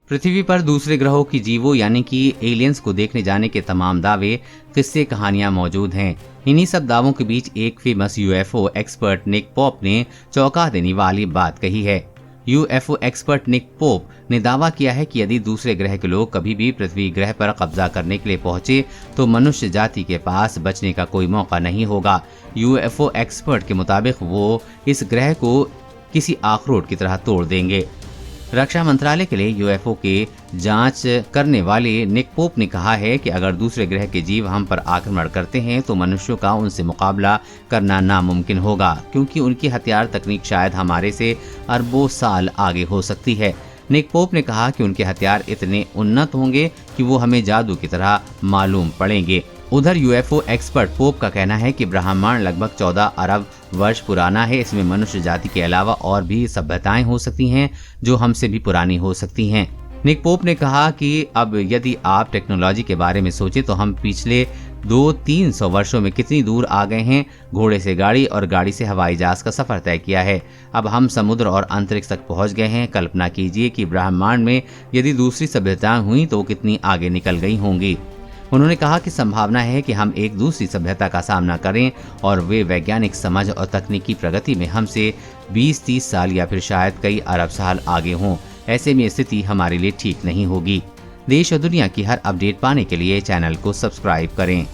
पृथ्वी पर दूसरे ग्रहों की जीवों यानी कि एलियंस को देखने जाने के तमाम दावे, किस्से, कहानियां मौजूद हैं। इन्हीं सब दावों के बीच एक famous UFO expert Nick Pope ने चौंका देने वाली बात कही है। यूएफओ एक्सपर्ट निक पोप ने दावा किया है कि यदि दूसरे ग्रह के लोग कभी भी पृथ्वी ग्रह पर कब्जा करने के लिए पहुंचे तो मनुष्य जाति के पास बचने का कोई मौका नहीं होगा। यूएफओ एक्सपर्ट के मुताबिक वो इस ग्रह को किसी अखरोट की तरह तोड़ देंगे। रक्षा मंत्रालय के लिए यूएफओ के जांच करने वाले निक पोप ने कहा है कि अगर दूसरे ग्रह के जीव हम पर आक्रमण करते हैं तो मनुष्यों का उनसे मुकाबला करना नामुमकिन होगा, क्योंकि उनकी हथियार तकनीक शायद हमारे से अरबों साल आगे हो सकती है। निक पोप ने कहा कि उनके हथियार इतने उन्नत होंगे कि वो हमें जादू की तरह मालूम पड़ेंगे। उधर यूएफओ एक्सपर्ट पोप का कहना है कि ब्रह्मांड लगभग 14 अरब वर्ष पुराना है। इसमें मनुष्य जाति के अलावा और भी सभ्यताएं हो सकती हैं जो हमसे भी पुरानी हो सकती हैं। निक पोप ने कहा कि अब यदि आप टेक्नोलॉजी के बारे में सोचें तो हम पिछले 200-300 वर्षों में कितनी दूर आ गए हैं। घोड़े से गाड़ी और गाड़ी से हवाई जहाज का सफर तय किया है। अब हम समुद्र और अंतरिक्ष तक पहुंच गए हैं। कल्पना कीजिए कि ब्रह्मांड में यदि दूसरी सभ्यताएं हुई तो कितनी आगे निकल गई होंगी। उन्होंने कहा कि संभावना है कि हम एक दूसरी सभ्यता का सामना करें और वे वैज्ञानिक समझ और तकनीकी प्रगति में हमसे 20-30 साल या फिर शायद कई अरब साल आगे हों। ऐसे में स्थिति हमारे लिए ठीक नहीं होगी। देश और दुनिया की हर अपडेट पाने के लिए चैनल को सब्सक्राइब करें।